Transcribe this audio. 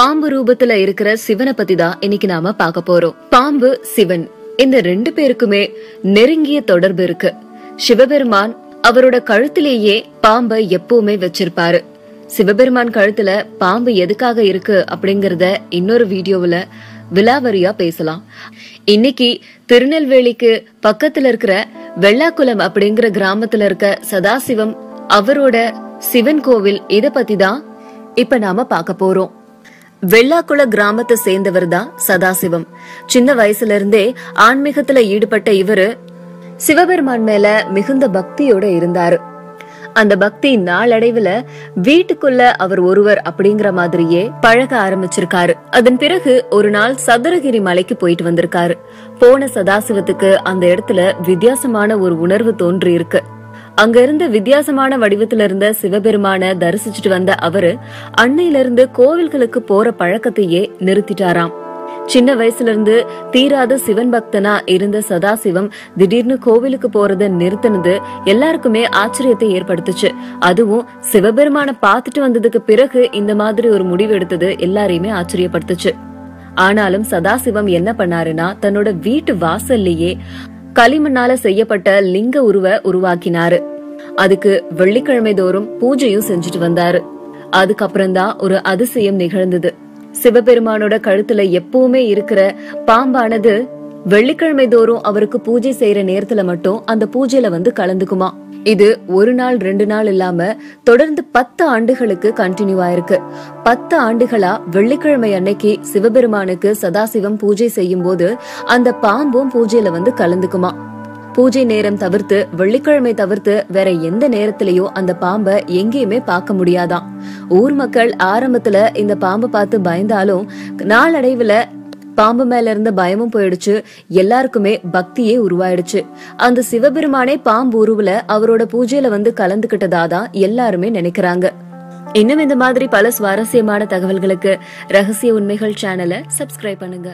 பாம்பு ரூபத்துல இருக்கிற சிவனை பத்தி தான் இன்னைக்கு நாம பார்க்க போறோம். பாம்பு, சிவன் இந்த ரெண்டு பேருக்குமே நெருங்கிய தொடர்பு இருக்கு. சிவபெருமான் அவரோட கழுத்திலேயே பாம்பை எப்பவுமே வச்சிருப்பாரு. சிவபெருமான் கழுத்துல பாம்பு எதுக்காக இருக்கு அப்படிங்கறத இன்னொரு வீடியோவுல விலாவரியா பேசலாம். இன்னைக்கு திருநெல்வேலிக்கு பக்கத்துல இருக்கிற வெள்ளாக்குளம் அப்படிங்கிற கிராமத்துல இருக்க சதாசிவம் அவரோட சிவன் கோவில் இத பத்தி தான் இப்ப நாம பார்க்க போறோம். வெள்ளாக்குள கிராமத்தை சேர்ந்தவர் தான் சதாசிவம். சின்ன வயசுல இருந்தே ஆன்மீகத்துல ஈடுபட்ட இவரு சிவபெருமான் மேல மிகுந்த பக்தியோட இருந்தாரு. அந்த பக்தி நாளடைவுல வீட்டுக்குள்ள அவர் ஒருவர் அப்படிங்கிற மாதிரியே பழக ஆரம்பிச்சிருக்காரு. அதன் பிறகு ஒரு நாள் சதுரகிரி மலைக்கு போயிட்டு வந்திருக்காரு. போன சதாசிவத்துக்கு அந்த இடத்துல வித்தியாசமான ஒரு உணர்வு தோன்றி இருக்கு. அங்க இருந்து வித்தியாசமான வடிவத்துல இருந்த சிவபெருமான தரிசிச்சுட்டு வந்த அவரு அன்னையில இருந்து கோவில்களுக்கு போற பழக்கத்தையே நிறுத்திட்டாராம். சின்ன வயசுல இருந்து தீராத சிவன் பக்தனா இருந்த சதாசிவம் திடீர்னு கோவிலுக்கு போறத நிறுத்தினது எல்லாருக்குமே ஆச்சரியத்தை ஏற்படுத்துச்சு. அதுவும் சிவபெருமான பாத்துட்டு வந்ததுக்கு பிறகு இந்த மாதிரி ஒரு முடிவு எடுத்தது எல்லாரையுமே ஆச்சரியப்படுத்துச்சு. ஆனாலும் சதாசிவம் என்ன பண்ணாருன்னா, தன்னோட வீட்டு வாசல்லையே களிமண்ணால செய்யப்பட்ட லிங்க உருவாக்கினாரு. அதுக்கு வெள்ளிக்கிழமை தோறும் பூஜையும் செஞ்சுட்டு வந்தாரு. அதுக்கப்புறம் தான் ஒரு அதிசயம் நிகழ்ந்தது. சிவபெருமானோட கழுத்துல எப்பவுமே இருக்கிற பாம்பானது வெள்ளிக்கிழமை தோறும் அவருக்கு பூஜை செய்யற நேரத்துல மட்டும் அந்த பூஜையில வந்து கலந்துக்குமா. இது ஒரு நாள் 2 நாள் இல்லாம தொடர்ந்து 10 ஆண்டுகளுக்கு கண்டினியூ ஆயிருக்கு. 10 ஆண்டுகளா வெள்ளிக்கிழமை அன்னைக்கு சிவபெருமானுக்கு சதாசிவம் பூஜை செய்யும் போது அந்த பாம்பும் பூஜையில வந்து கலந்துக்குமா. பூஜை நேரம் தவிர்த்து வெள்ளிக்கிழமை தவிர்த்து வேற எந்த நேரத்திலயோ அந்த பாம்பை எங்கேயுமே பார்க்க முடியாதாம். ஊர் மக்கள் ஆரம்பத்துல இந்த பாம்பை பார்த்து பயந்தாலும் நாளடைவுல பாம்பு மேல இருந்த பயமும் போயிடுச்சு. எல்லாருக்குமே பக்தியே உருவாயிடுச்சு. அந்த சிவபெருமானே பாம்பு உருவுல அவரோட பூஜையில வந்து கலந்துகிட்டதாதான் எல்லாருமே நினைக்கிறாங்க. இன்னும் இந்த மாதிரி பல சுவாரஸ்யமான தகவல்களுக்கு ரகசிய உண்மைகள் சேனலை சப்ஸ்கிரைப் பண்ணுங்க.